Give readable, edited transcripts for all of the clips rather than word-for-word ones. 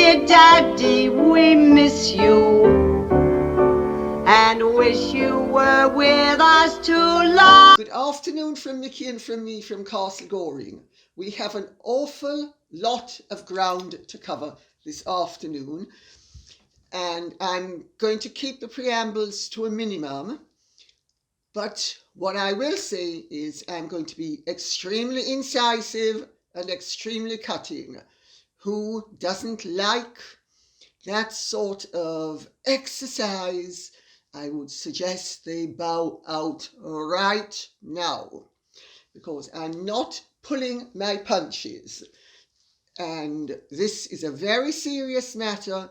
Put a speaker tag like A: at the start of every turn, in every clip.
A: dear Daddy, we miss you and wish you were with us too long.
B: Good afternoon from Mickey and from me from Castle Goring. We have an awful lot of ground to cover this afternoon, and I'm going to keep the preambles to a minimum. But what I will say is I'm going to be extremely incisive and extremely cutting. Who doesn't like that sort of exercise? I would suggest they bow out right now, because I'm not pulling my punches. And this is a very serious matter,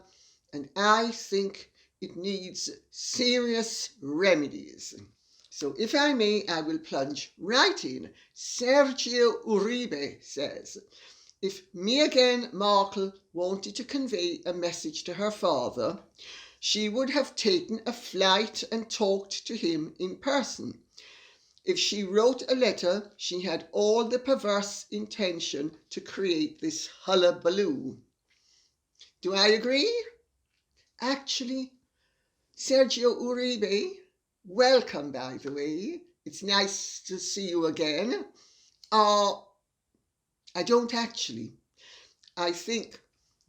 B: and I think it needs serious remedies. So if I may, I will plunge right in. Sergio Uribe says, if Meghan Markle wanted to convey a message to her father, she would have taken a flight and talked to him in person. If she wrote a letter, she had all the perverse intention to create this hullabaloo. Do I agree? Actually, Sergio Uribe, welcome, by the way. It's nice to see you again. I don't actually. I think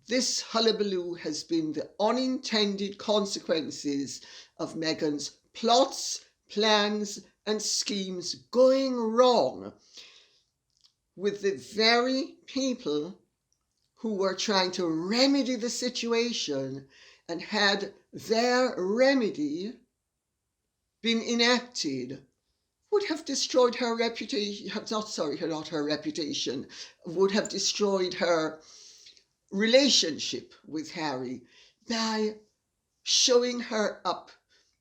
B: this hullabaloo has been the unintended consequences of Meghan's plots, plans, and schemes going wrong with the very people who were trying to remedy the situation, and had their remedy been enacted, would have destroyed her reputation, not her reputation, would have destroyed her relationship with Harry by showing her up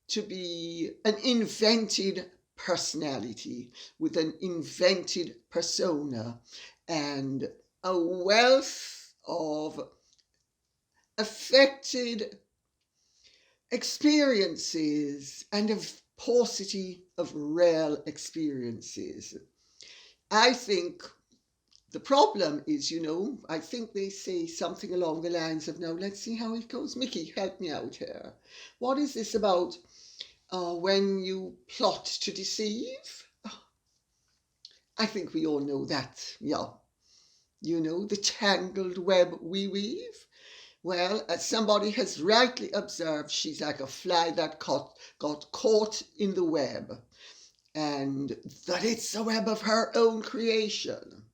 B: to be an invented personality with an invented persona and a wealth of affected experiences and a paucity of real experiences. I think the problem is, I think they say something along the lines of, now let's see how it goes. Mickey, help me out here. What is this about when you plot to deceive? I think we all know that, yeah. The tangled web we weave. Well, as somebody has rightly observed, she's like a fly that got caught in the web, and that it's a web of her own creation.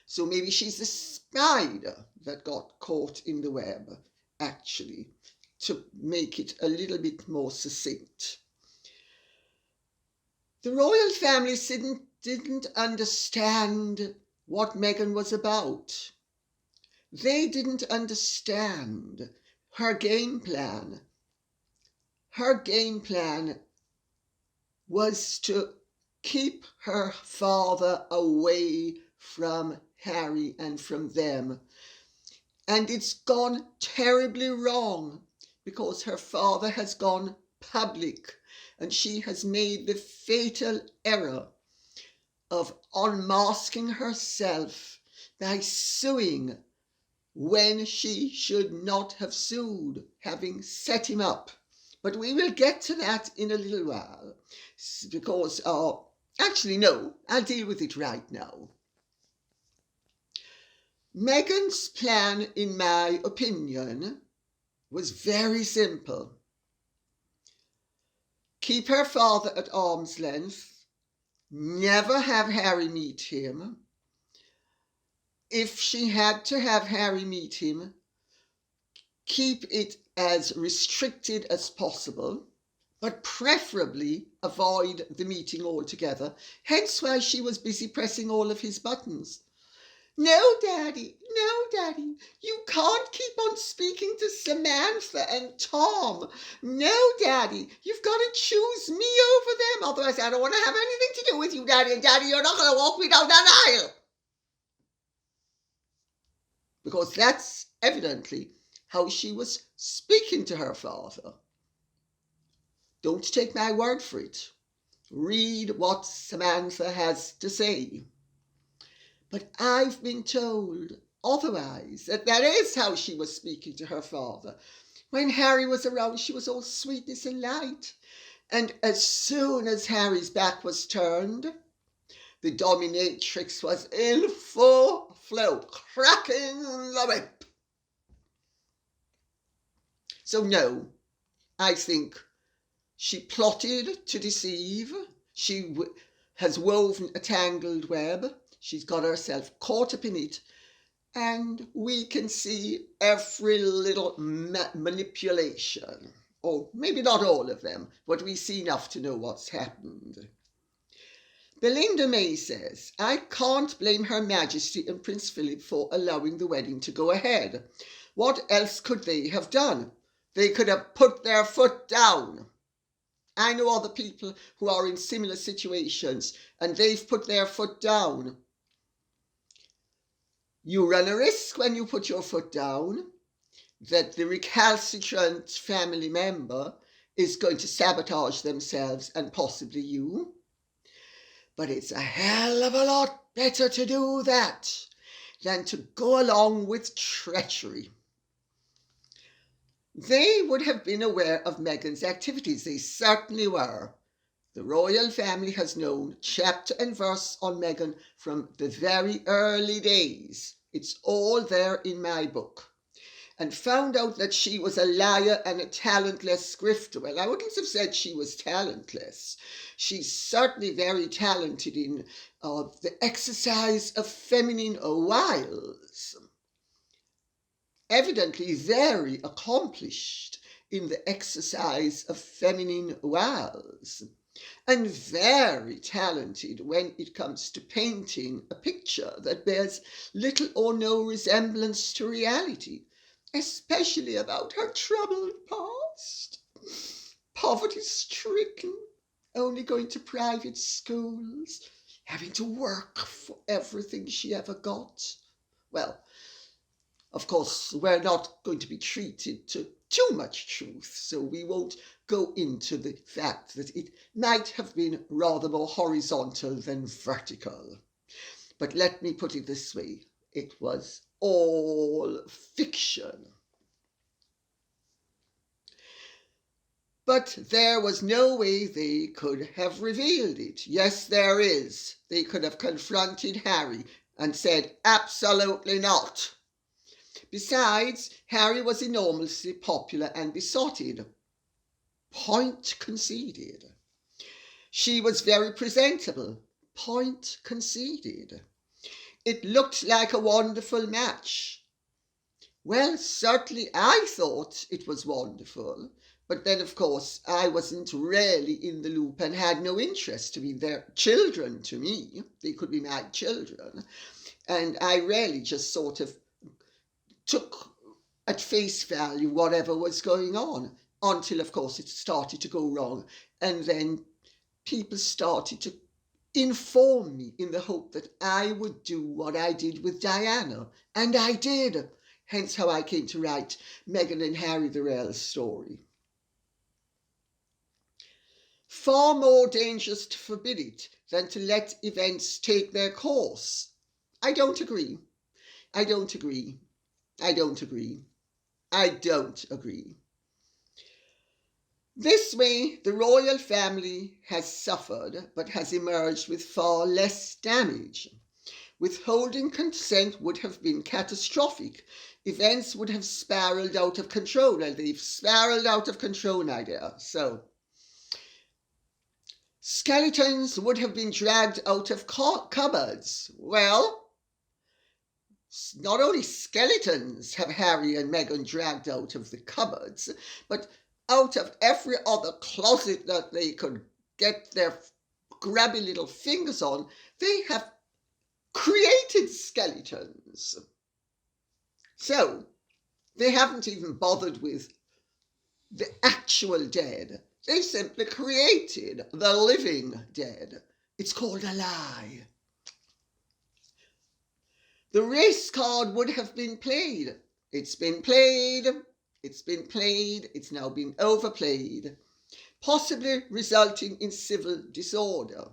B: So maybe she's the spider that got caught in the web, actually, to make it a little bit more succinct. The royal family didn't understand what Meghan was about. They didn't understand her game plan. Her game plan was to keep her father away from Harry and from them. And it's gone terribly wrong, because her father has gone public and she has made the fatal error of unmasking herself by suing when she should not have sued, having set him up. But we will get to that in a little while, because, actually no, I'll deal with it right now. Meghan's plan, in my opinion, was very simple. Keep her father at arm's length, never have Harry meet him. If she had to have Harry meet him, keep it as restricted as possible, but preferably avoid the meeting altogether. Hence why she was busy pressing all of his buttons. No, Daddy, you can't keep on speaking to Samantha and Tom. No, Daddy, you've got to choose me over them. Otherwise, I don't want to have anything to do with you, Daddy. And Daddy, you're not going to walk me down that aisle. Because that's evidently how she was speaking to her father. Don't take my word for it. Read what Samantha has to say. But I've been told otherwise. That is how she was speaking to her father. When Harry was around, she was all sweetness and light. And as soon as Harry's back was turned, the dominatrix was in full flow, cracking the whip. So no, I think she plotted to deceive. She has woven a tangled web. She's got herself caught up in it. And we can see every little manipulation. Or maybe not all of them, but we see enough to know what's happened. Belinda May says, I can't blame Her Majesty and Prince Philip for allowing the wedding to go ahead. What else could they have done? They could have put their foot down. I know other people who are in similar situations and they've put their foot down. You run a risk when you put your foot down that the recalcitrant family member is going to sabotage themselves and possibly you. But it's a hell of a lot better to do that than to go along with treachery. They would have been aware of Meghan's activities. They certainly were. The royal family has known chapter and verse on Meghan from the very early days. It's all there in my book. And found out that she was a liar and a talentless grifter. Well, I wouldn't have said she was talentless. She's certainly very talented in the exercise of feminine wiles. Evidently very accomplished in the exercise of feminine wiles. And very talented when it comes to painting a picture that bears little or no resemblance to reality, especially about her troubled past. Poverty-stricken, only going to private schools, having to work for everything she ever got. Well, of course, we're not going to be treated to too much truth, so we won't go into the fact that it might have been rather more horizontal than vertical. But let me put it this way, it was all fiction. But there was no way they could have revealed it. Yes, there is. They could have confronted Harry and said, absolutely not. Besides, Harry was enormously popular and besotted. Point conceded. She was very presentable. Point conceded. It looked like a wonderful match. Well, certainly I thought it was wonderful, but then of course I wasn't really in the loop and had no interest. I mean, they're children to me. They could be my children. And I really just sort of took at face value whatever was going on until, of course, it started to go wrong. And then people started to inform me in the hope that I would do what I did with Diana. And I did. Hence how I came to write Meghan and Harry, the real story. Far more dangerous to forbid it than to let events take their course. I don't agree. I don't agree. I don't agree. I don't agree. This way, the royal family has suffered, but has emerged with far less damage. Withholding consent would have been catastrophic. Events would have spiraled out of control, and they've spiraled out of control now there. So, skeletons would have been dragged out of cupboards. Well, not only skeletons have Harry and Meghan dragged out of the cupboards, but out of every other closet that they could get their grabby little fingers on, they have created skeletons. So, they haven't even bothered with the actual dead. They simply created the living dead. It's called a lie. The race card would have been played. It's been played. It's been played. It's now been overplayed, possibly resulting in civil disorder.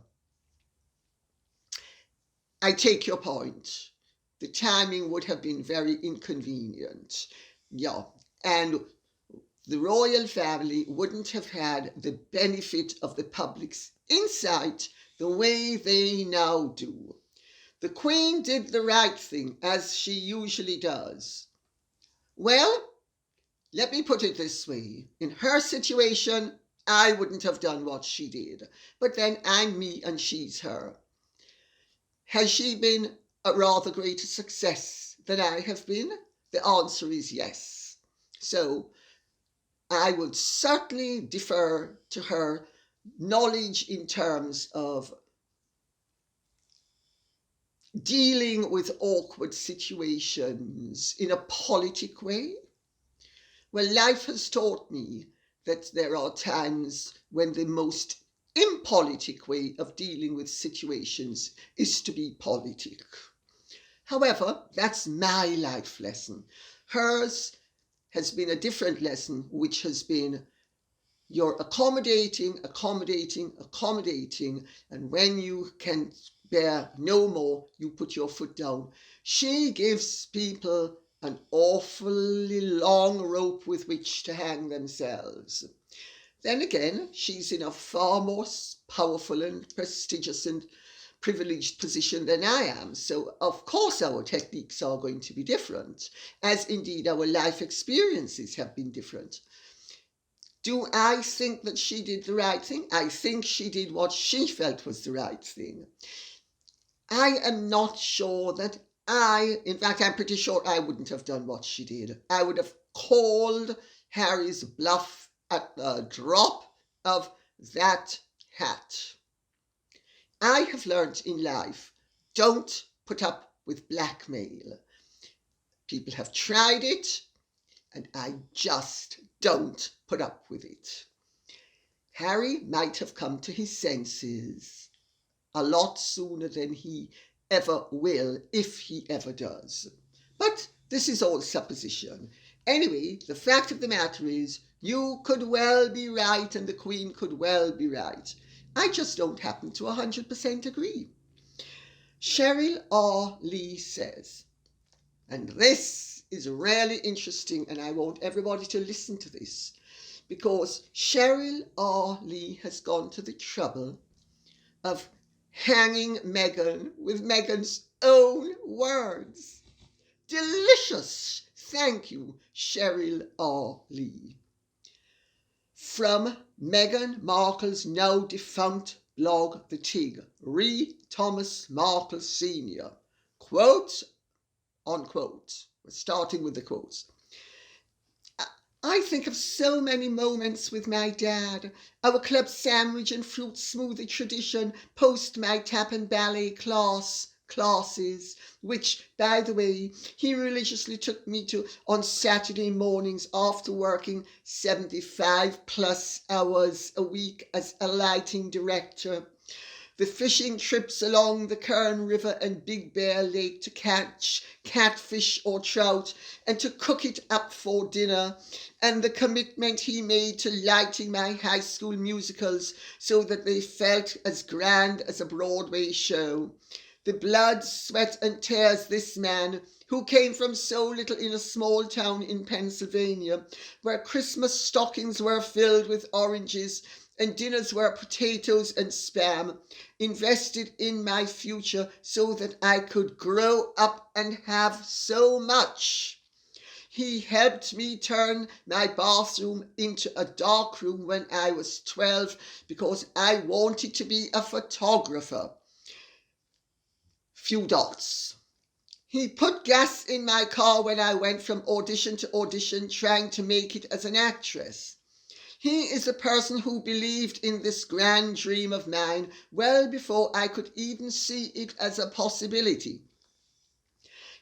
B: I take your point. the timing would have been very inconvenient. Yeah, and the royal family wouldn't have had the benefit of the public's insight the way they now do. The Queen did the right thing, as she usually does. Well, let me put it this way. In her situation, I wouldn't have done what she did. But then I'm me and she's her. Has she been a rather greater success than I have been? The answer is yes. So I would certainly defer to her knowledge in terms of dealing with awkward situations in a politic way. Well, life has taught me that there are times when the most impolitic way of dealing with situations is to be politic. However, that's my life lesson. Hers has been a different lesson, which has been you're accommodating, and when you can bear no more, you put your foot down. She gives people an awfully long rope with which to hang themselves. Then again, she's in a far more powerful and prestigious and privileged position than I am. So of course our techniques are going to be different, as indeed our life experiences have been different. Do I think that she did the right thing? I think she did what she felt was the right thing. I am not sure that in fact, I'm pretty sure I wouldn't have done what she did. I would have called Harry's bluff at the drop of that hat. I have learnt in life, don't put up with blackmail. People have tried it, and I just don't put up with it. Harry might have come to his senses a lot sooner than he ever will, if he ever does. But this is all supposition. Anyway, the fact of the matter is, you could well be right and the Queen could well be right. I just don't happen to 100% agree. Cheryl R. Lee says, and this is really interesting, and I want everybody to listen to this, because Cheryl R. Lee has gone to the trouble of hanging Meghan with Meghan's own words. Delicious. Thank you, Cheryl R. Lee. From Meghan Markle's now defunct blog, The Tig, re Thomas Markle Sr. Quote, unquote. We're starting with the quotes. I think of so many moments with my dad, our club sandwich and fruit smoothie tradition post my tap and ballet classes, which, by the way, he religiously took me to on Saturday mornings after working 75 plus hours a week as a lighting director. The fishing trips along the Kern River and Big Bear Lake to catch catfish or trout and to cook it up for dinner, and the commitment he made to lighting my high school musicals so that they felt as grand as a Broadway show. The blood, sweat and tears this man, who came from so little in a small town in Pennsylvania, where Christmas stockings were filled with oranges and dinners were potatoes and spam, invested in my future so that I could grow up and have so much. He helped me turn my bathroom into a dark room when I was 12 because I wanted to be a photographer. Few dots. He put gas in my car when I went from audition to audition trying to make it as an actress. He is a person who believed in this grand dream of mine well before I could even see it as a possibility.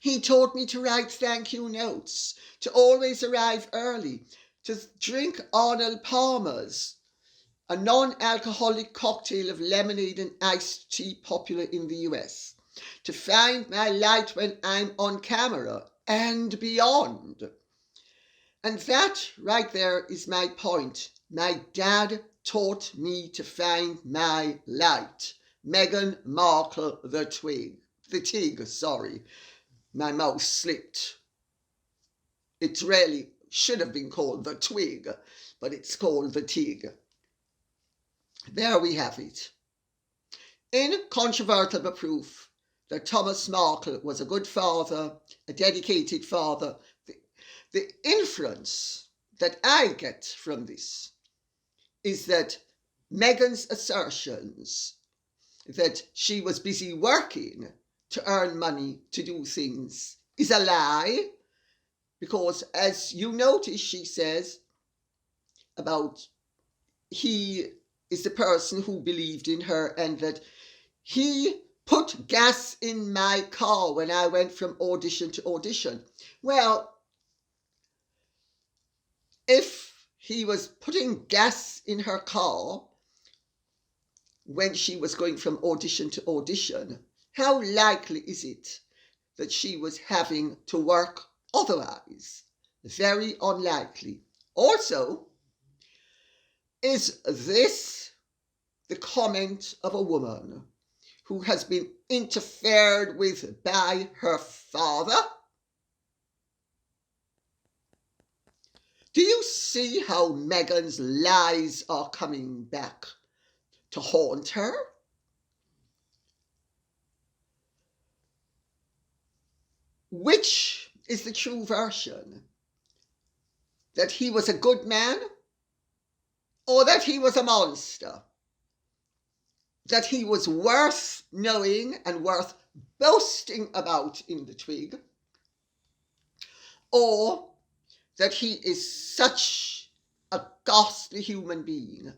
B: He taught me to write thank you notes, to always arrive early, to drink Arnold Palmer's, a non-alcoholic cocktail of lemonade and iced tea popular in the US, to find my light when I'm on camera and beyond. And that right there is my point. My dad taught me to find my light. Meghan Markle, the Tig, my mouse slipped. It really should have been called the twig, but it's called the tig. There we have it. Incontrovertible proof that Thomas Markle was a good father, a dedicated father. The inference that I get from this is that Meghan's assertions that she was busy working to earn money to do things is a lie, because as you notice, she says about he is the person who believed in her and that he put gas in my car when I went from audition to audition. Well, if he was putting gas in her car when she was going from audition to audition, how likely is it that she was having to work otherwise? Very unlikely. Also, is this the comment of a woman who has been interfered with by her father? Do you see how Meghan's lies are coming back to haunt her? Which is the true version? That he was a good man, or that he was a monster? That he was worth knowing and worth boasting about in the twig? Or that he is such a ghastly human being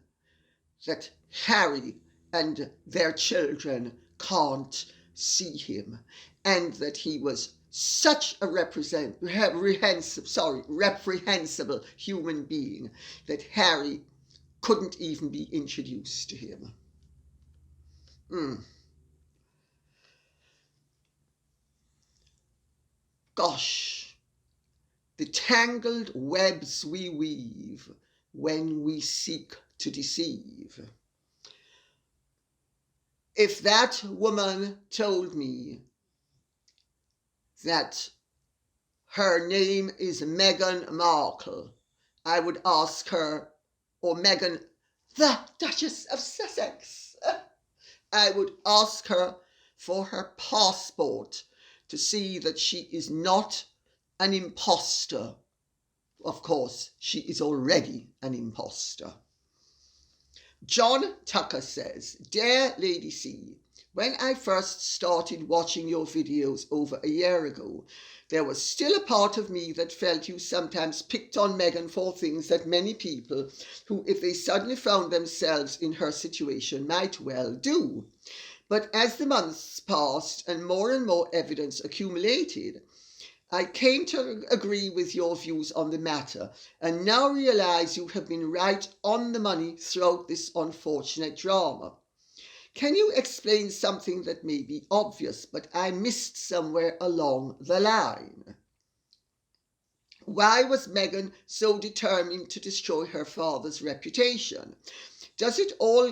B: that Harry and their children can't see him, and that he was such a reprehensible human being that Harry couldn't even be introduced to him. Gosh, the tangled webs we weave when we seek to deceive. If that woman told me that her name is Meghan Markle, I would ask her, or Meghan, the Duchess of Sussex, I would ask her for her passport to see that she is not an imposter. Of course, she is already an imposter. John Tucker says, Dear Lady C, when I first started watching your videos over a year ago, there was still a part of me that felt you sometimes picked on Meghan for things that many people who, if they suddenly found themselves in her situation, might well do. But as the months passed and more evidence accumulated, I came to agree with your views on the matter and now realize you have been right on the money throughout this unfortunate drama. Can you explain something that may be obvious, but I missed somewhere along the line? Why was Meghan so determined to destroy her father's reputation? Does it all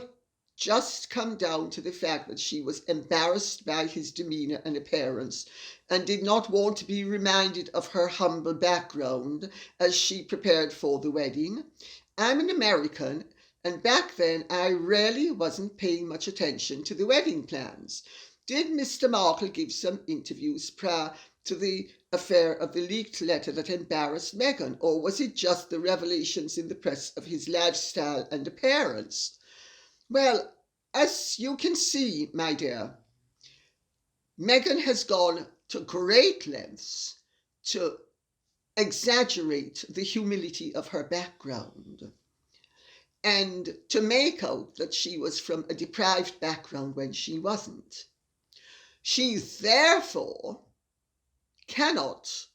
B: just come down to the fact that she was embarrassed by his demeanour and appearance and did not want to be reminded of her humble background as she prepared for the wedding? I'm an American, and back then I really wasn't paying much attention to the wedding plans. Did Mr. Markle give some interviews prior to the affair of the leaked letter that embarrassed Meghan, or was it just the revelations in the press of his lifestyle and appearance? Well, as you can see, my dear, Meghan has gone to great lengths to exaggerate the humility of her background and to make out that she was from a deprived background when she wasn't. She therefore cannot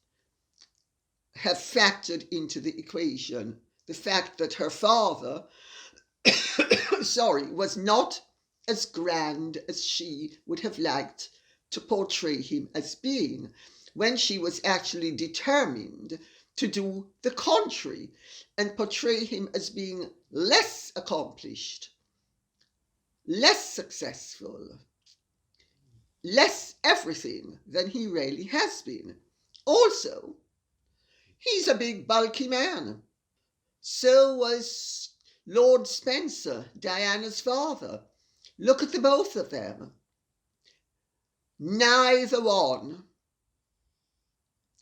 B: have factored into the equation the fact that her father was not as grand as she would have liked to portray him as being, when she was actually determined to do the contrary and portray him as being less accomplished, less successful, less everything than he really has been. Also, he's a big bulky man. So was Lord Spencer, Diana's father. Look at the both of them. Neither one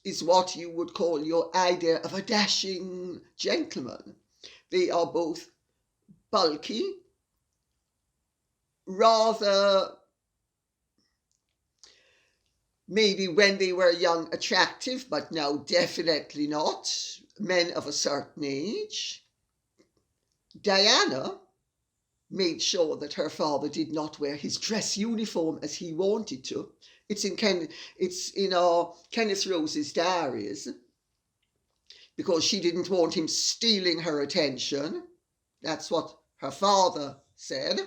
B: is what you would call your idea of a dashing gentleman. They are both bulky, rather, maybe when they were young, attractive, but now definitely not, men of a certain age. Diana made sure that her father did not wear his dress uniform as he wanted to. It's in Kenneth Rose's diaries, because she didn't want him stealing her attention. That's what her father said.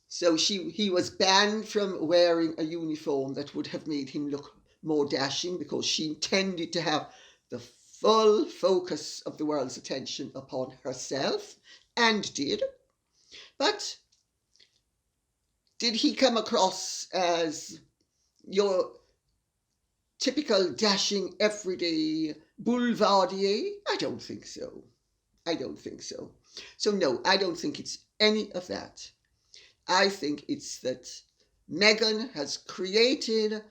B: So he was banned from wearing a uniform that would have made him look more dashing, because she intended to have the full focus of the world's attention upon herself, and did. But did he come across as your typical dashing, everyday boulevardier? I don't think so. So no, I don't think it's any of that. I think it's that Meghan has created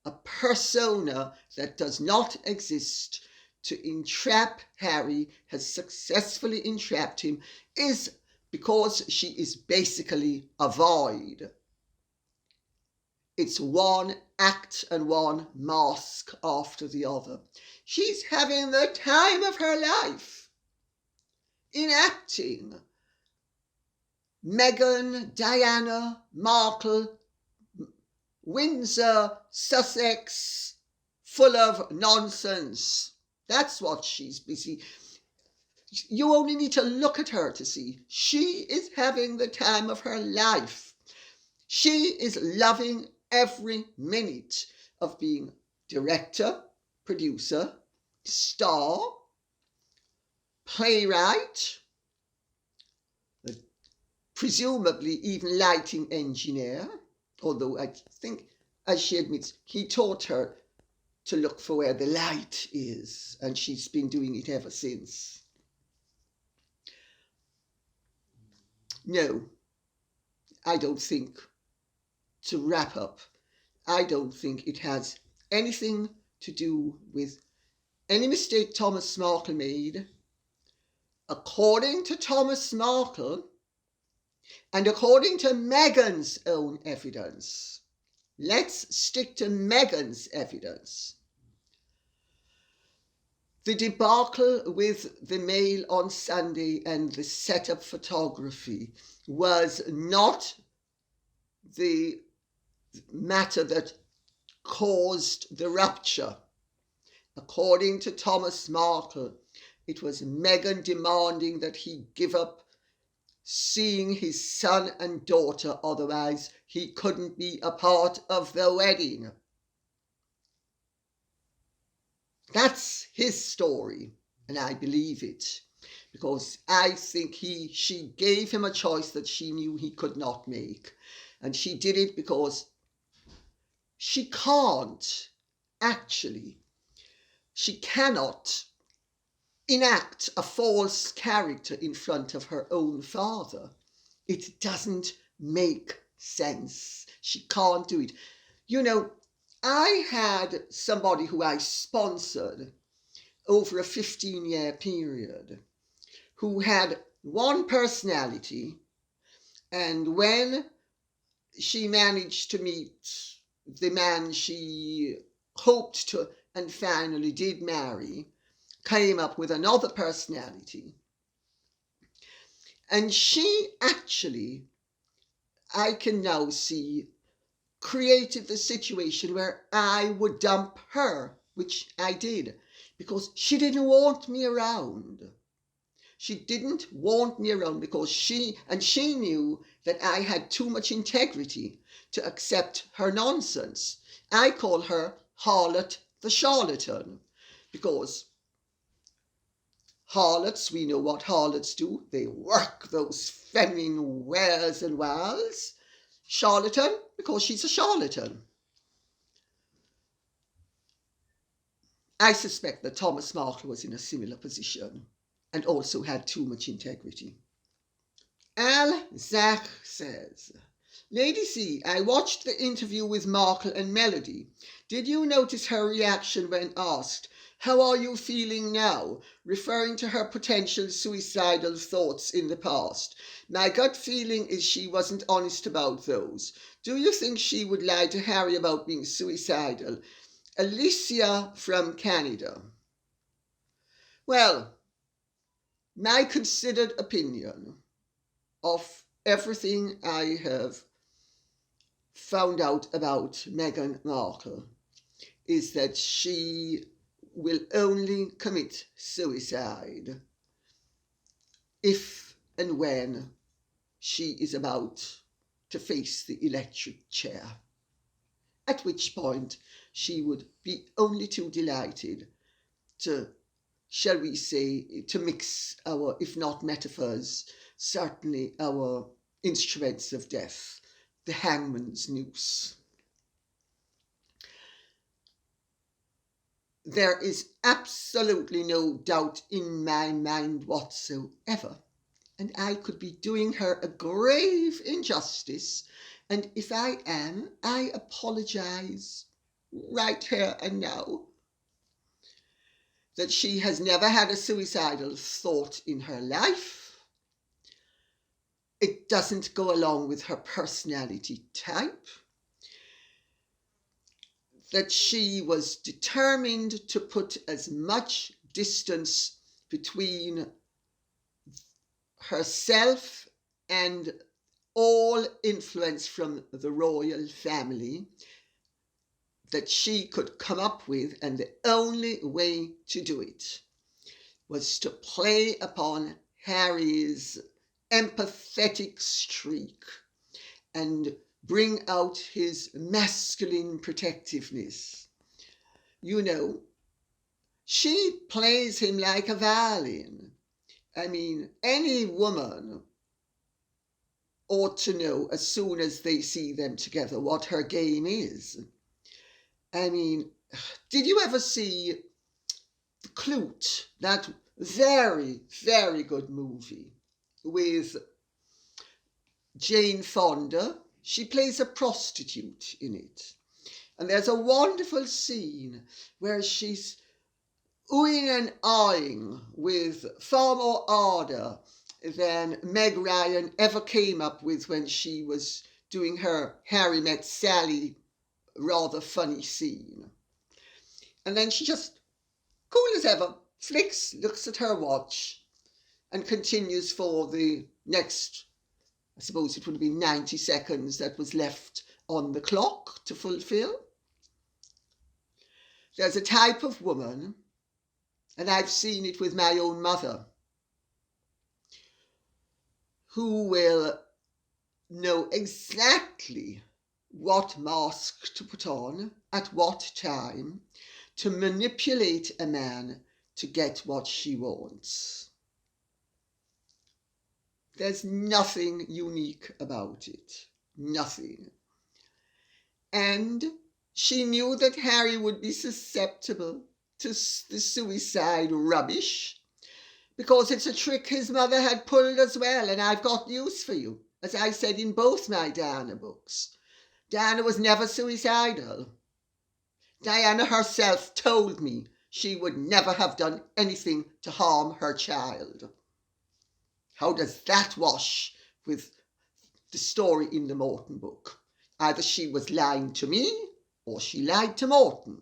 B: a persona that does not exist to entrap Harry, has successfully entrapped him, is because she is basically a void. It's one act and one mask after the other. She's having the time of her life enacting Meghan, Diana, Markle, Windsor, Sussex, full of nonsense. That's what she's busy. You only need to look at her to see. She is having the time of her life. She is loving every minute of being director, producer, star, playwright, presumably even lighting engineer, although I think, as she admits, he taught her to look for where the light is, and she's been doing it ever since. No, I don't think, to wrap up, I don't think it has anything to do with any mistake Thomas Markle made. According to Thomas Markle, and according to Meghan's own evidence, let's stick to Meghan's evidence. The debacle with the Mail on Sunday and the setup photography was not the matter that caused the rupture. According to Thomas Markle, it was Meghan demanding that he give up seeing his son and daughter, otherwise he couldn't be a part of the wedding. That's his story, and I believe it, because I think she gave him a choice that she knew he could not make, and she did it because she cannot enact a false character in front of her own father. It doesn't make sense. She can't do it. You know, I had somebody who I sponsored over a 15-year period who had one personality, and when she managed to meet the man she hoped to and finally did marry, came up with another personality. And she actually, I can now see, created the situation where I would dump her, which I did, because she didn't want me around. She didn't want me around because she knew that I had too much integrity to accept her nonsense. I call her Harlot the Charlatan, because harlots, we know what harlots do. They work those feminine wares and wiles. Charlatan, because she's a charlatan. I suspect that Thomas Markle was in a similar position and also had too much integrity. Al Zach says, Lady C, I watched the interview with Markle and Melody. Did you notice her reaction when asked, how are you feeling now? Referring to her potential suicidal thoughts in the past. My gut feeling is she wasn't honest about those. Do you think she would lie to Harry about being suicidal? Alicia from Canada. Well, my considered opinion of everything I have found out about Meghan Markle is that she will only commit suicide if and when she is about to face the electric chair, at which point she would be only too delighted to, shall we say, to mix our, if not metaphors, certainly our instruments of death, the hangman's noose. There is absolutely no doubt in my mind whatsoever, and I could be doing her a grave injustice, and if I am, I apologise right here and now, that she has never had a suicidal thought in her life. It doesn't go along with her personality type. That she was determined to put as much distance between herself and all influence from the royal family that she could come up with, and the only way to do it was to play upon Harry's empathetic streak and bring out his masculine protectiveness. You know, she plays him like a violin. I mean, any woman ought to know as soon as they see them together what her game is. I mean, did you ever see The Clute, that very, very good movie with Jane Fonda? She plays a prostitute in it. And there's a wonderful scene where she's oohing and eyeing with far more ardour than Meg Ryan ever came up with when she was doing her Harry Met Sally rather funny scene. And then she just, cool as ever, flicks, looks at her watch, and continues for the next, I suppose it would be 90 seconds that was left on the clock to fulfill. There's a type of woman, and I've seen it with my own mother, who will know exactly what mask to put on at what time to manipulate a man to get what she wants. There's nothing unique about it. Nothing. And she knew that Harry would be susceptible to the suicide rubbish, because it's a trick his mother had pulled as well, and I've got news for you. As I said in both my Diana books, Diana was never suicidal. Diana herself told me she would never have done anything to harm her child. How does that wash with the story in the Morton book? Either she was lying to me or she lied to Morton,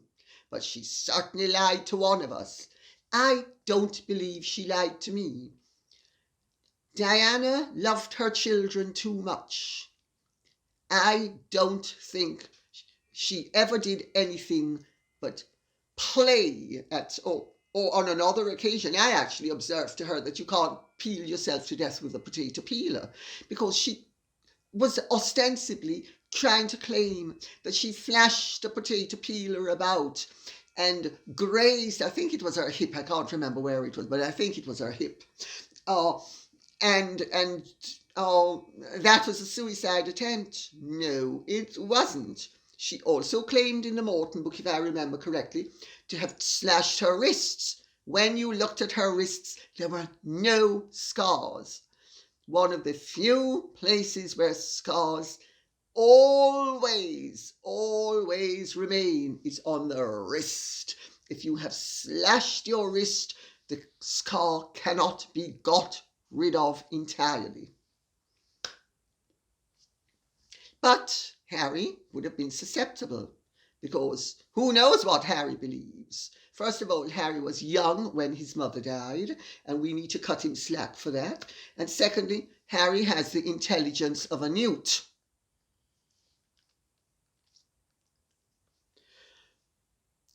B: but she certainly lied to one of us. I don't believe she lied to me. Diana loved her children too much. I don't think she ever did anything but play at, or on another occasion, I actually observed to her that you can't peel yourself to death with a potato peeler, because she was ostensibly trying to claim that she flashed a potato peeler about and grazed, I think it was her hip, I can't remember where it was, but I think it was her hip. And oh, that was a suicide attempt. No, it wasn't. She also claimed in the Morton book, if I remember correctly, to have slashed her wrists. When you looked at her wrists, there were no scars. One of the few places where scars always remain is on the wrist. If you have slashed your wrist, the scar cannot be got rid of entirely. But Harry would have been susceptible, because who knows what Harry believes? First of all, Harry was young when his mother died, and we need to cut him slack for that. And secondly, Harry has the intelligence of a newt.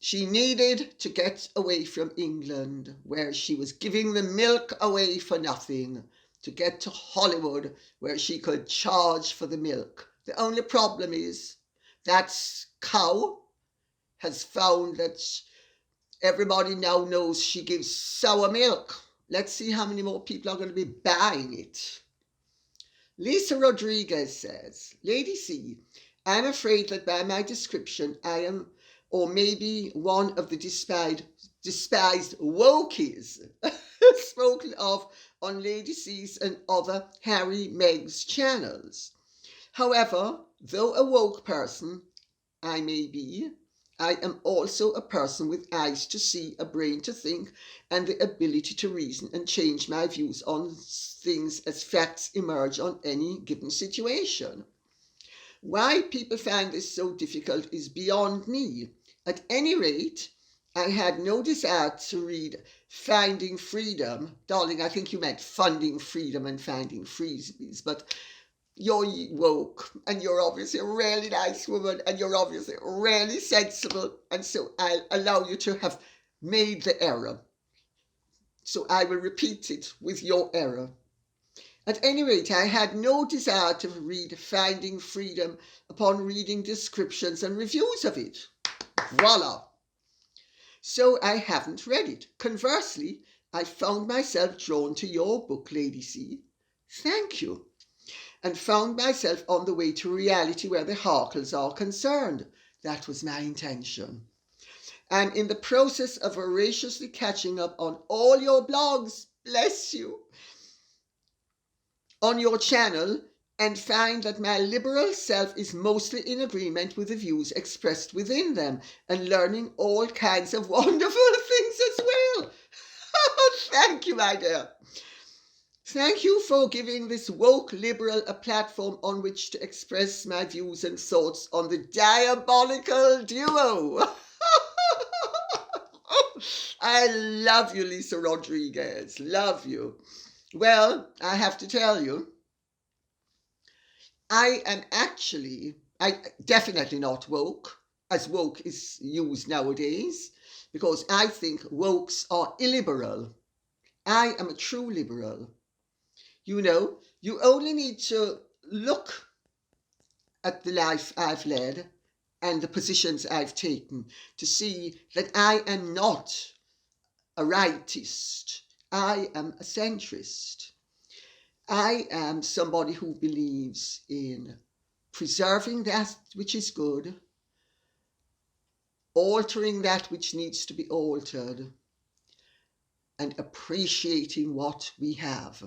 B: She needed to get away from England, where she was giving the milk away for nothing, to get to Hollywood, where she could charge for the milk. The only problem is that cow has found that everybody now knows she gives sour milk. Let's see how many more people are going to be buying it. Lisa Rodriguez says, Lady C, I'm afraid that by my description I am, or maybe one of the despised wokies spoken of on Lady C's and other Harry Meg's channels. However, though a woke person I may be, I am also a person with eyes to see, a brain to think, and the ability to reason and change my views on things as facts emerge on any given situation. Why people find this so difficult is beyond me. At any rate, I had no desire to read Finding Freedom. Darling, I think you meant Funding Freedom and Finding Freebies, but you're woke, and you're obviously a really nice woman, and you're obviously really sensible, and so I'll allow you to have made the error. So I will repeat it with your error. At any rate, I had no desire to read Finding Freedom upon reading descriptions and reviews of it. Voila! So I haven't read it. Conversely, I found myself drawn to your book, Lady C. Thank you. And found myself on the way to reality where the Harkles are concerned. That was my intention. I'm in the process of voraciously catching up on all your blogs, bless you, on your channel, and find that my liberal self is mostly in agreement with the views expressed within them, and learning all kinds of wonderful things as well. Thank you, my dear. Thank you for giving this woke liberal a platform on which to express my views and thoughts on the diabolical duo. I love you, Lisa Rodriguez. Love you. Well, I have to tell you, I definitely not woke, as woke is used nowadays, because I think wokes are illiberal. I am a true liberal. You know, you only need to look at the life I've led and the positions I've taken to see that I am not a rightist. I am a centrist. I am somebody who believes in preserving that which is good, altering that which needs to be altered, and appreciating what we have.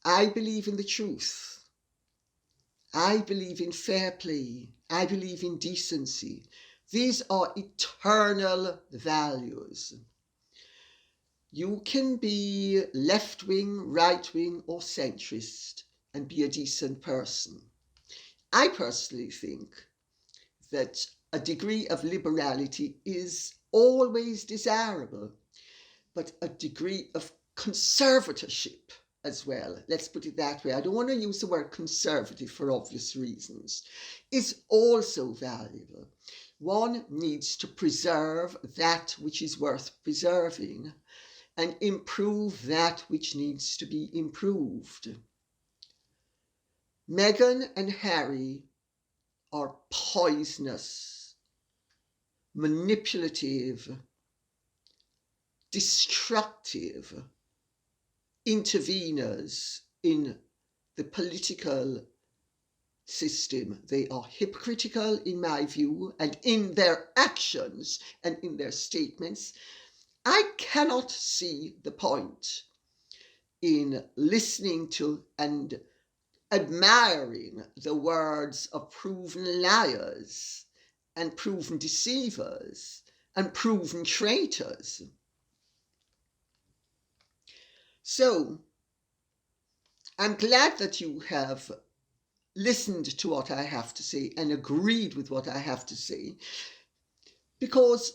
B: I believe in the truth. I believe in fair play. I believe in decency. These are eternal values. You can be left-wing, right-wing, or centrist and be a decent person. I personally think that a degree of liberality is always desirable, but a degree of conservatorship as well, let's put it that way, I don't want to use the word conservative for obvious reasons, is also valuable. One needs to preserve that which is worth preserving and improve that which needs to be improved. Meghan and Harry are poisonous, manipulative, destructive interveners in the political system. They are hypocritical in my view, and in their actions and in their statements. I cannot see the point in listening to and admiring the words of proven liars and proven deceivers and proven traitors. So I'm glad that you have listened to what I have to say and agreed with what I have to say, because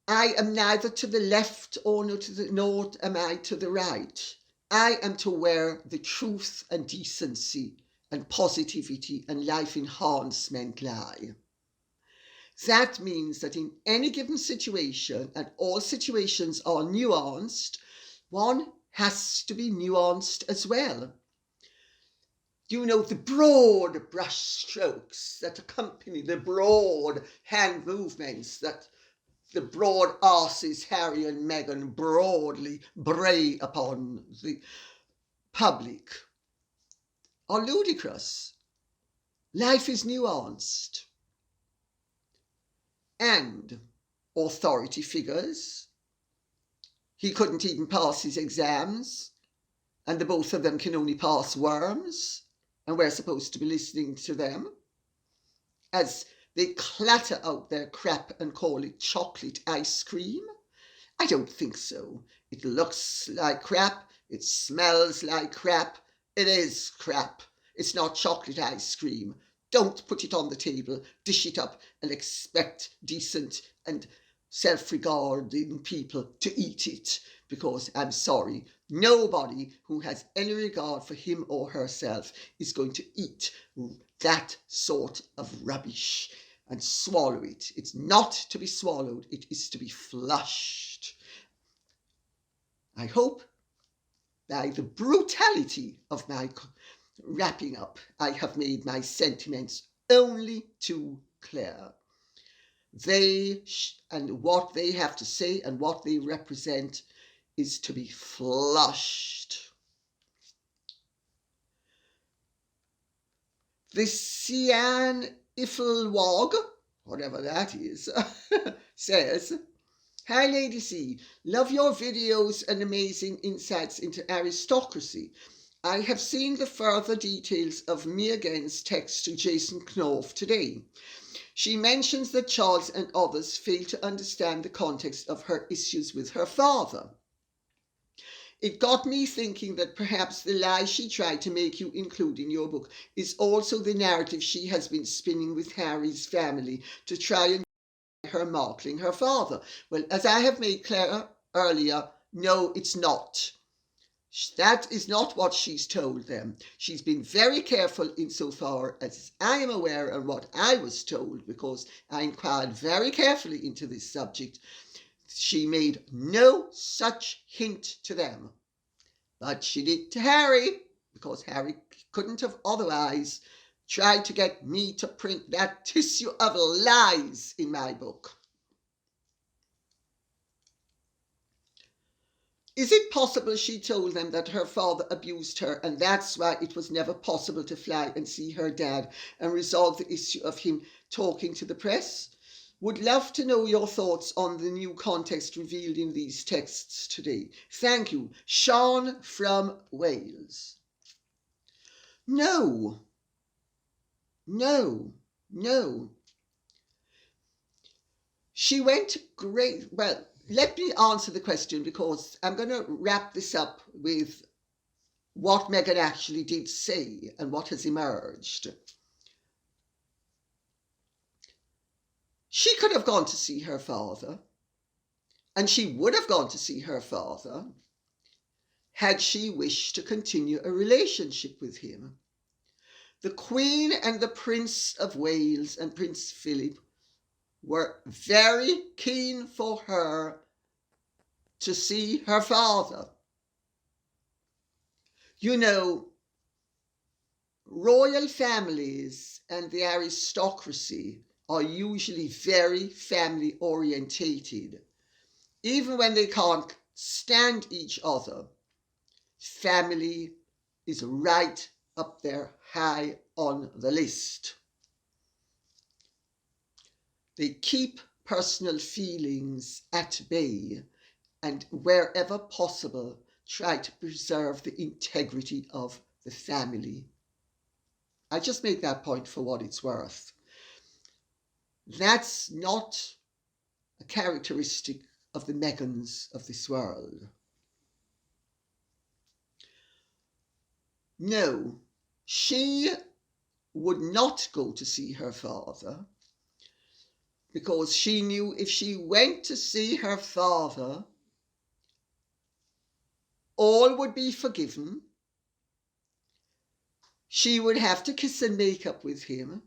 B: I am neither to the left nor am I to the right. I am to where the truth and decency and positivity and life enhancement lie. That means that in any given situation, and all situations are nuanced, one has to be nuanced as well. You know, the broad brush strokes that accompany the broad hand movements that the broad arses Harry and Meghan broadly bray upon the public are ludicrous. Life is nuanced. And authority figures, he couldn't even pass his exams, and the both of them can only pass worms, and we're supposed to be listening to them as they clatter out their crap and call it chocolate ice cream? I don't think so. It looks like crap. It smells like crap. It is crap. It's not chocolate ice cream. Don't put it on the table, dish it up, and expect decent and self-regarding people to eat it, because I'm sorry, nobody who has any regard for him or herself is going to eat that sort of rubbish and swallow it. It's not to be swallowed, it is to be flushed. I hope by the brutality of my wrapping up, I have made my sentiments only too clear. They and what they have to say and what they represent is to be flushed. The Sian Iffelwog, whatever that is, says, "Hi Lady C, love your videos and amazing insights into aristocracy. I have seen the further details of Meghan's text to Jason Knopf today. She mentions that Charles and others fail to understand the context of her issues with her father. It got me thinking that perhaps the lie she tried to make you include in your book is also the narrative she has been spinning with Harry's family to try and her marking her father. Well, as I have made clear earlier, no, it's not. That is not what she's told them. She's been very careful insofar as I am aware and what I was told, because I inquired very carefully into this subject. She made no such hint to them. But she did to Harry, because Harry couldn't have otherwise tried to get me to print that tissue of lies in my book. Is it possible she told them that her father abused her and that's why it was never possible to fly and see her dad and resolve the issue of him talking to the press? Would love to know your thoughts on the new context revealed in these texts today. Thank you. Sean from Wales." No. She went great. Well, let me answer the question, because I'm going to wrap this up with what Meghan actually did say and what has emerged. She could have gone to see her father, and she would have gone to see her father had she wished to continue a relationship with him. The Queen and the Prince of Wales and Prince Philip were very keen for her to see her father. You know, royal families and the aristocracy are usually very family orientated. Even when they can't stand each other, family is right up there high on the list. They keep personal feelings at bay and wherever possible try to preserve the integrity of the family. I just make that point for what it's worth. That's not a characteristic of the Meghans of this world. No, she would not go to see her father because she knew if she went to see her father, all would be forgiven. She would have to kiss and make up with him.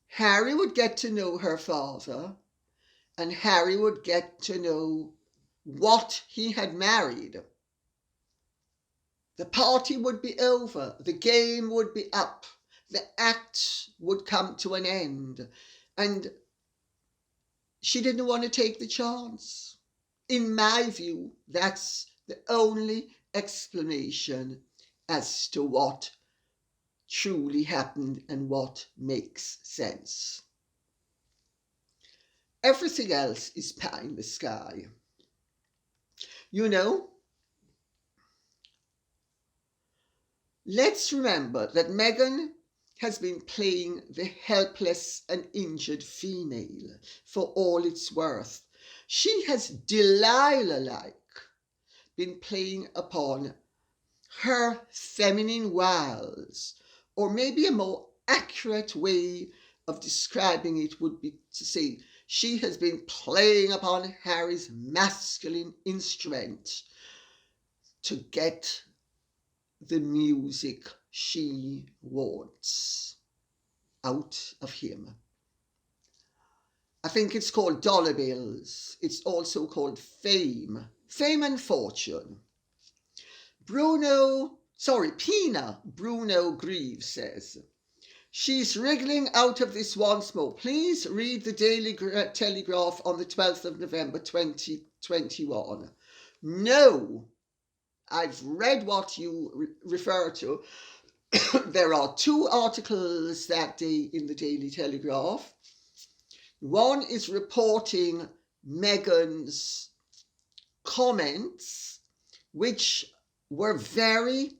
B: Harry would get to know her father, and Harry would get to know what he had married. The party would be over, the game would be up, the act would come to an end, and she didn't want to take the chance. In my view, that's the only explanation as to what truly happened and what makes sense. Everything else is pie in the sky. You know, let's remember that Meghan has been playing the helpless and injured female for all it's worth. She has Delilah-like been playing upon her feminine wiles, or maybe a more accurate way of describing it would be to say she has been playing upon Harry's masculine instrument to get the music she wants out of him. I think it's called dollar bills. It's also called fame and fortune. Pina Bruno Grieve says, she's wriggling out of this once more. Please read the Daily Telegraph on the 12th of November 2021. No, I've read what you refer to. There are two articles that day in the Daily Telegraph. One is reporting Meghan's comments, which were very,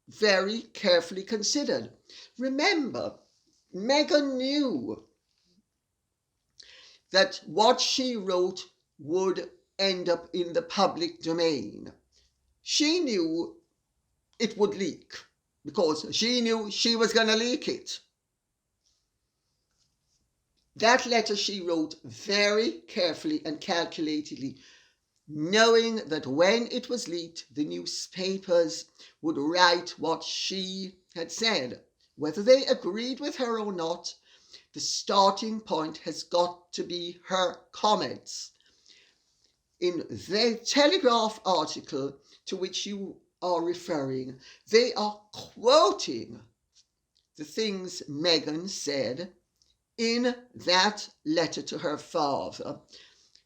B: very carefully considered. Remember, Meghan knew that what she wrote would end up in the public domain. She knew it would leak because she knew she was going to leak it. That letter she wrote very carefully and calculatedly, knowing that when it was leaked, the newspapers would write what she had said. Whether they agreed with her or not, the starting point has got to be her comments. In the Telegraph article to which you are referring, they are quoting the things Meghan said in that letter to her father,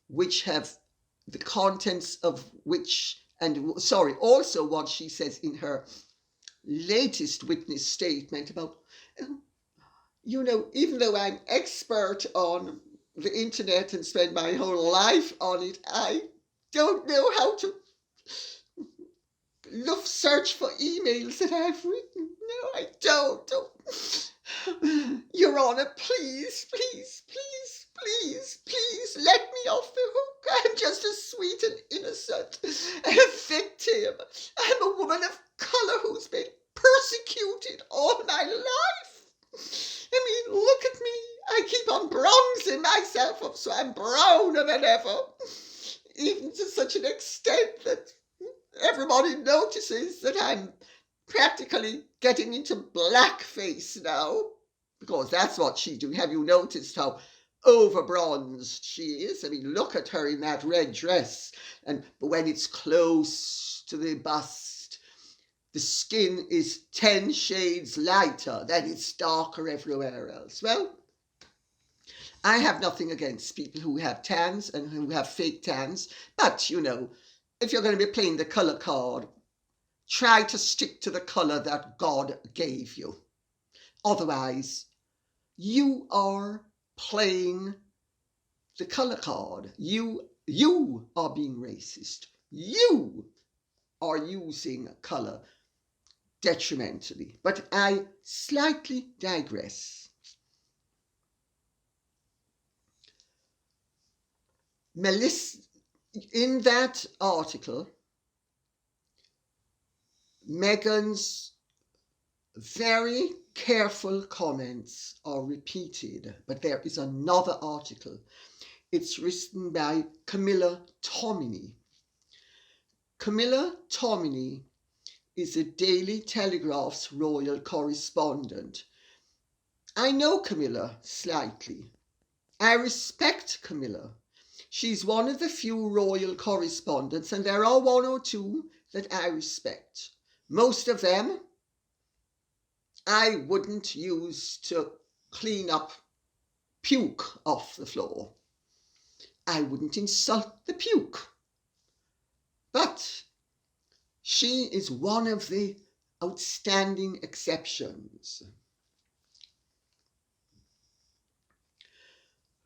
B: which have the contents of which, also what she says in her latest witness statement about, even though I'm expert on the internet and spend my whole life on it, I don't know how to search for emails that I've written. No, I don't. Your Honour, please, let me off the hook. I'm just a sweet and innocent victim. I'm a woman of colour who's been persecuted all my life. I mean, look at me. I keep on bronzing myself up so I'm browner than ever, even to such an extent that everybody notices that I'm practically getting into blackface now, because that's what she's doing. Have you noticed how over-bronzed she is? I mean, look at her in that red dress, but when it's close to the bust, the skin is 10 shades lighter, then it's darker everywhere else. Well, I have nothing against people who have tans and who have fake tans, but, if you're going to be playing the colour card, try to stick to the colour that God gave you. Otherwise, you are playing the colour card. You are being racist. You are using colour detrimentally. But I slightly digress. Melissa, in that article, Meghan's very careful comments are repeated, but there is another article. It's written by Camilla Tominey. Camilla Tominey is a Daily Telegraph's Royal Correspondent. I know Camilla slightly. I respect Camilla. She's one of the few royal correspondents, and there are one or two that I respect. Most of them I wouldn't use to clean up puke off the floor. I wouldn't insult the puke. But she is one of the outstanding exceptions.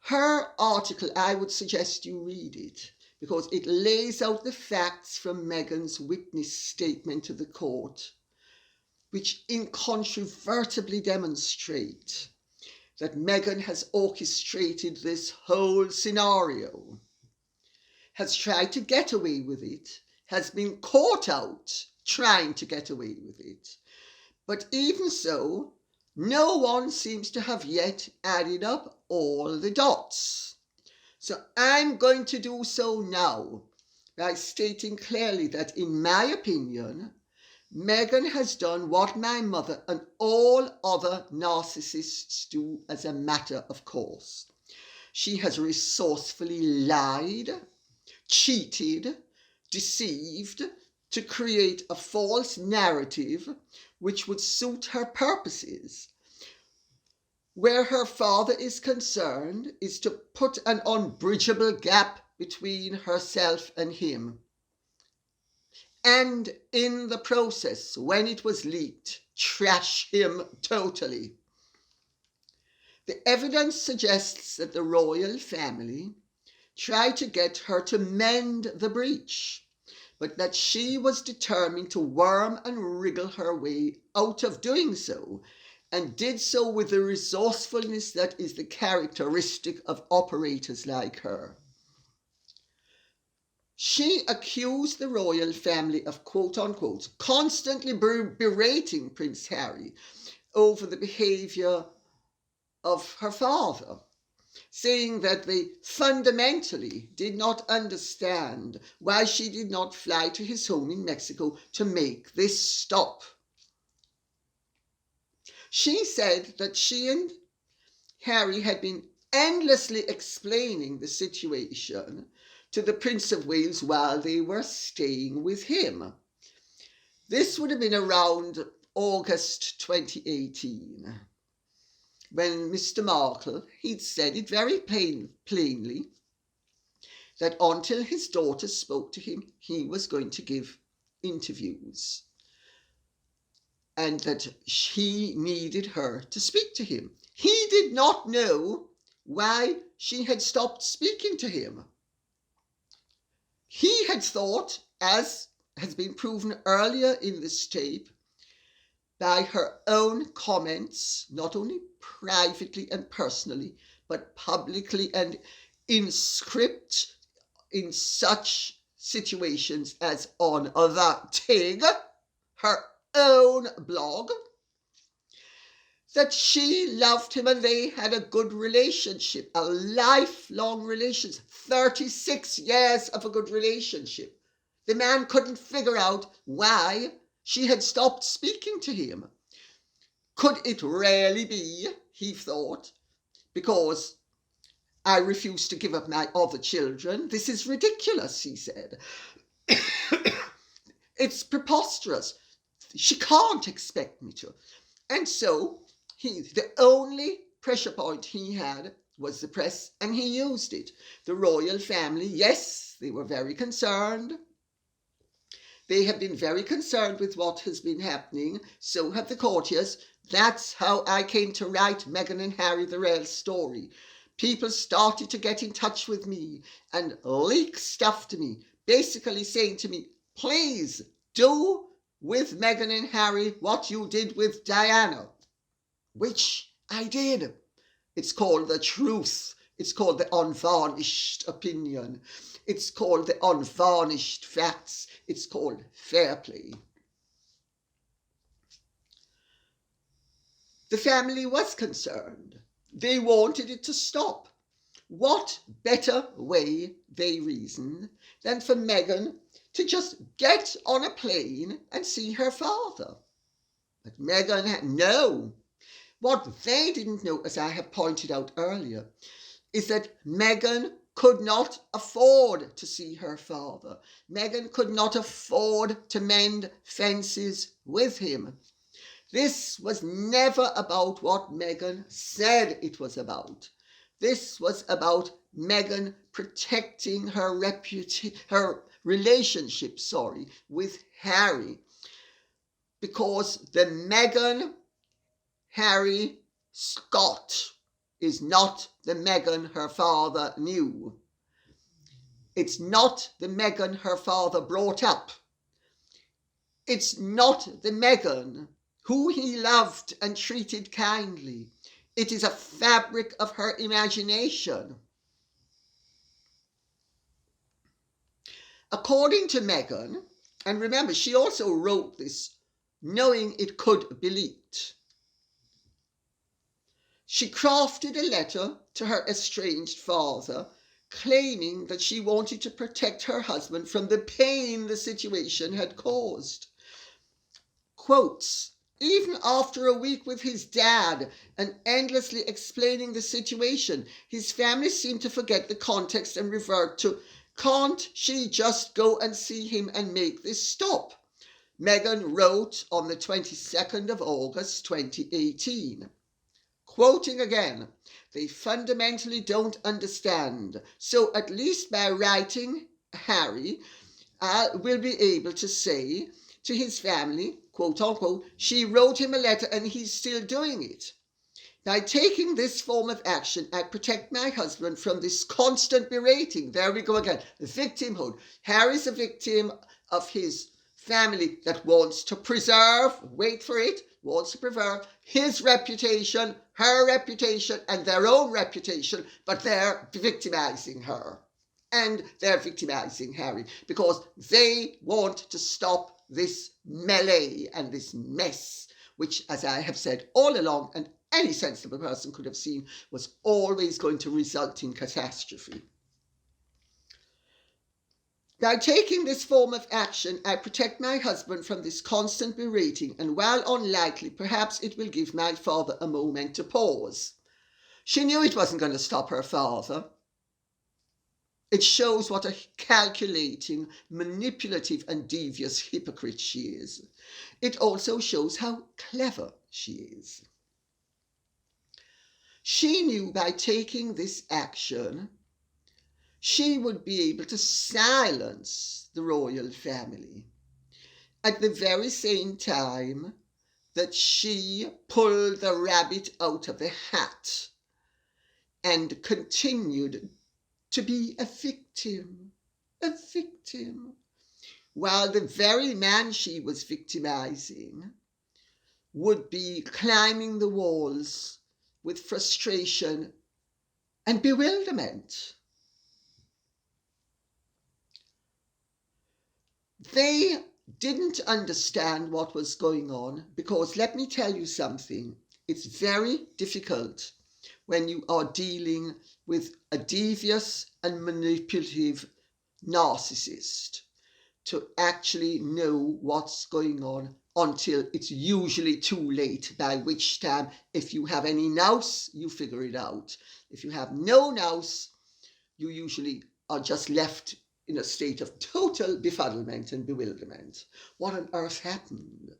B: Her article, I would suggest you read it, because it lays out the facts from Meghan's witness statement to the court, which incontrovertibly demonstrate that Meghan has orchestrated this whole scenario, has tried to get away with it, has been caught out trying to get away with it. But even so, no one seems to have yet added up all the dots. So I'm going to do so now by stating clearly that, in my opinion, Meghan has done what my mother and all other narcissists do as a matter of course. She has resourcefully lied, cheated, deceived to create a false narrative which would suit her purposes. Where her father is concerned is to put an unbridgeable gap between herself and him. And in the process, when it was leaked, trash him totally. The evidence suggests that the royal family tried to get her to mend the breach, but that she was determined to worm and wriggle her way out of doing so, and did so with the resourcefulness that is the characteristic of operators like her. She accused the royal family of, quote-unquote, constantly berating Prince Harry over the behaviour of her father, saying that they fundamentally did not understand why she did not fly to his home in Mexico to make this stop. She said that she and Harry had been endlessly explaining the situation to the Prince of Wales while they were staying with him. This would have been around August 2018, when Mr. Markle, he'd said it very plainly that until his daughter spoke to him, he was going to give interviews, and that he needed her to speak to him. He did not know why she had stopped speaking to him. He had thought, as has been proven earlier in this tape, by her own comments, not only privately and personally, but publicly and in script, in such situations as on the TIG, her own blog, that she loved him and they had a good relationship, a lifelong relationship, 36 years of a good relationship. The man couldn't figure out why she had stopped speaking to him. Could it really be, he thought, because I refuse to give up my other children? This is ridiculous, he said. It's preposterous. She can't expect me to. And so the only pressure point he had was the press, and he used it. The royal family, yes, they were very concerned. They have been very concerned with what has been happening. So have the courtiers. That's how I came to write Meghan and Harry the real story. People started to get in touch with me and leak stuff to me, basically saying to me, please do with Meghan and Harry what you did with Diana, which I did. It's called the truth. It's called the unvarnished opinion. It's called the unvarnished facts. It's called fair play. The family was concerned. They wanted it to stop. What better way, they reasoned, than for Meghan to just get on a plane and see her father? But Meghan had no. What they didn't know, as I have pointed out earlier, is that Meghan could not afford to see her father. Meghan could not afford to mend fences with him. This was never about what Meghan said it was about. This was about Meghan protecting her relationship with Harry. Because the Meghan Harry Scott is not the Meghan her father knew. It's not the Meghan her father brought up. It's not the Meghan who he loved and treated kindly. It is a fabric of her imagination. According to Meghan, and remember, she also wrote this knowing it could be leaked, she crafted a letter to her estranged father claiming that she wanted to protect her husband from the pain the situation had caused. Quotes, even after a week with his dad and endlessly explaining the situation, his family seemed to forget the context and revert to, can't she just go and see him and make this stop? Meghan wrote on the 22nd of August 2018. Quoting again, they fundamentally don't understand. So at least by writing, Harry will be able to say to his family, quote unquote, she wrote him a letter and he's still doing it. By taking this form of action, I protect my husband from this constant berating. There we go again, victimhood. Harry's a victim of his family that wants to preserve, wait for it, wants to preserve his reputation, her reputation, and their own reputation, but they're victimizing her. And they're victimizing Harry because they want to stop this melee and this mess, which, as I have said all along, and any sensible person could have seen, was always going to result in catastrophe. By taking this form of action, I protect my husband from this constant berating, and while unlikely, perhaps it will give my father a moment to pause. She knew it wasn't going to stop her father. It shows what a calculating, manipulative and devious hypocrite she is. It also shows how clever she is. She knew by taking this action, she would be able to silence the royal family at the very same time that she pulled the rabbit out of the hat and continued to be a victim, while the very man she was victimizing would be climbing the walls with frustration and bewilderment. They didn't understand what was going on because, let me tell you something, it's very difficult when you are dealing with a devious and manipulative narcissist to actually know what's going on until it's usually too late, by which time, if you have any nous, you figure it out. If you have no nous, you usually are just left in a state of total befuddlement and bewilderment. What on earth happened?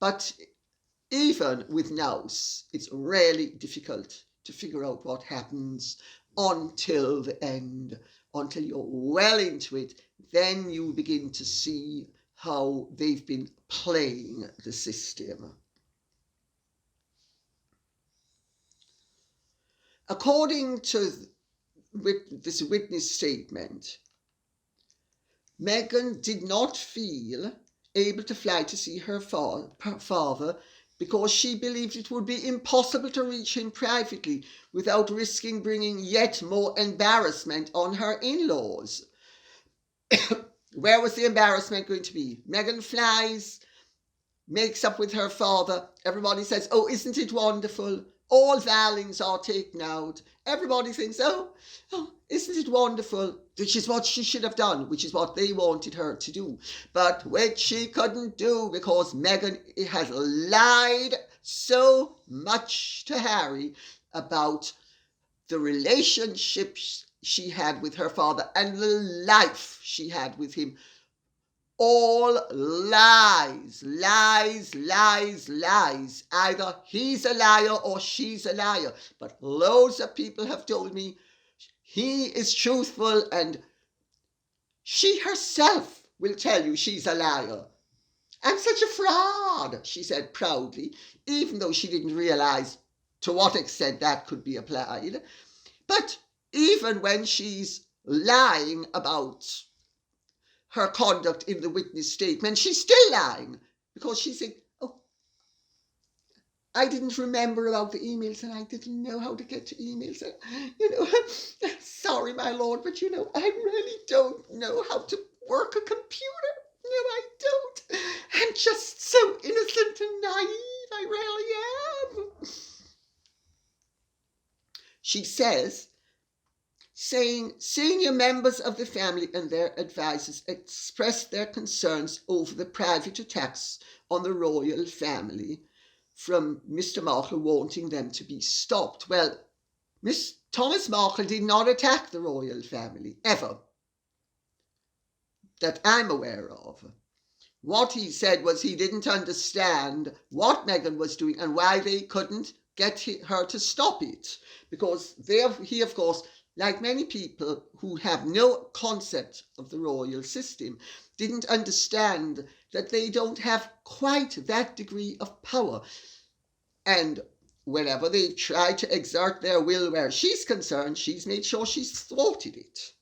B: But even with nous, it's really difficult to figure out what happens until the end, until you're well into it. Then you begin to see how they've been playing the system. According to this witness statement, Meghan did not feel able to fly to see her father because she believed it would be impossible to reach him privately without risking bringing yet more embarrassment on her in-laws. Where was the embarrassment going to be? Meghan flies, makes up with her father. Everybody says, oh, isn't it wonderful? All veilings are taken out. Everybody thinks, oh, isn't it wonderful? Which is what she should have done, which is what they wanted her to do. But which she couldn't do because Meghan has lied so much to Harry about the relationships she had with her father and the life she had with him. All lies, lies, lies, lies. Either he's a liar or she's a liar. But loads of people have told me he is truthful, and she herself will tell you she's a liar. I'm such a fraud, she said proudly, even though she didn't realise to what extent that could be applied. But even when she's lying about her conduct in the witness statement, she's still lying because she's saying, oh, I didn't remember about the emails and I didn't know how to get to emails. Sorry, my lord, but I really don't know how to work a computer. No, I don't. I'm just so innocent and naive. I really am. She says, saying senior members of the family and their advisors expressed their concerns over the private attacks on the royal family from Mr. Markle wanting them to be stopped. Well, Thomas Markle did not attack the royal family, ever, that I'm aware of. What he said was he didn't understand what Meghan was doing and why they couldn't get her to stop it, because he, of course, like many people who have no concept of the royal system, didn't understand that they don't have quite that degree of power. And whenever they try to exert their will where she's concerned, she's made sure she's thwarted it.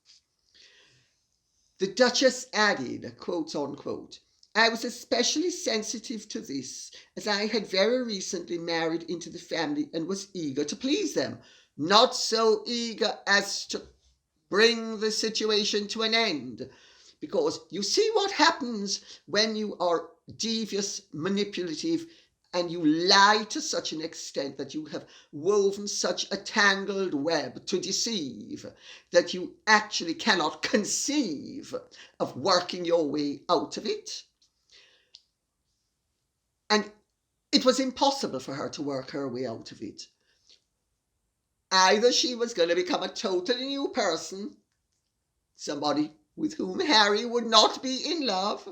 B: The Duchess added, quote unquote, I was especially sensitive to this as I had very recently married into the family and was eager to please them. Not so eager as to bring the situation to an end. Because you see what happens when you are devious, manipulative, and you lie to such an extent that you have woven such a tangled web to deceive that you actually cannot conceive of working your way out of it. And it was impossible for her to work her way out of it. Either she was going to become a totally new person, somebody with whom Harry would not be in love,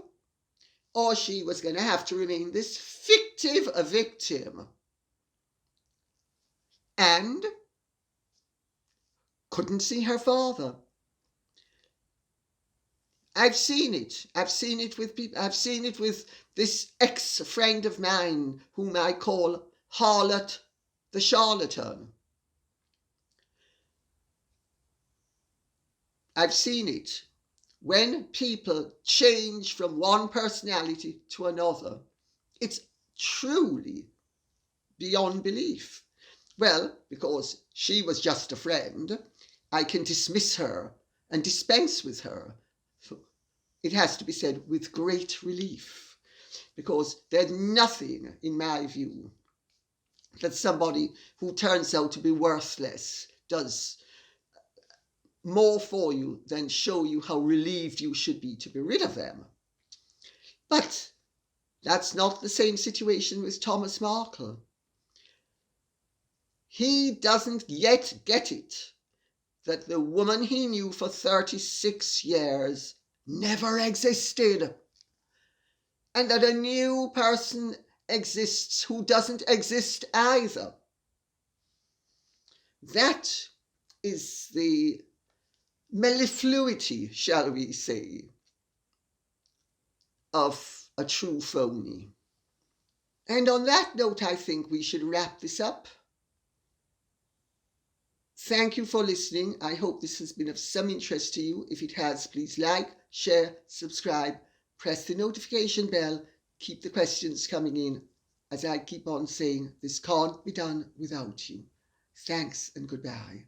B: or she was going to have to remain this fictive victim. And couldn't see her father. I've seen it. I've seen it with people. I've seen it with this ex-friend of mine whom I call Harlot the Charlatan. I've seen it. When people change from one personality to another, it's truly beyond belief. Well, because she was just a friend, I can dismiss her and dispense with her. It has to be said with great relief, because there's nothing, in my view, that somebody who turns out to be worthless does more for you than show you how relieved you should be to be rid of them. But that's not the same situation with Thomas Markle. He doesn't yet get it that the woman he knew for 36 years never existed, and that a new person exists who doesn't exist either. That is the mellifluity, shall we say, of a true phony. And on that note, I think we should wrap this up. Thank you for listening. I hope this has been of some interest to you. If it has, please like, share, subscribe, press the notification bell, keep the questions coming in. As I keep on saying, this can't be done without you. Thanks and goodbye.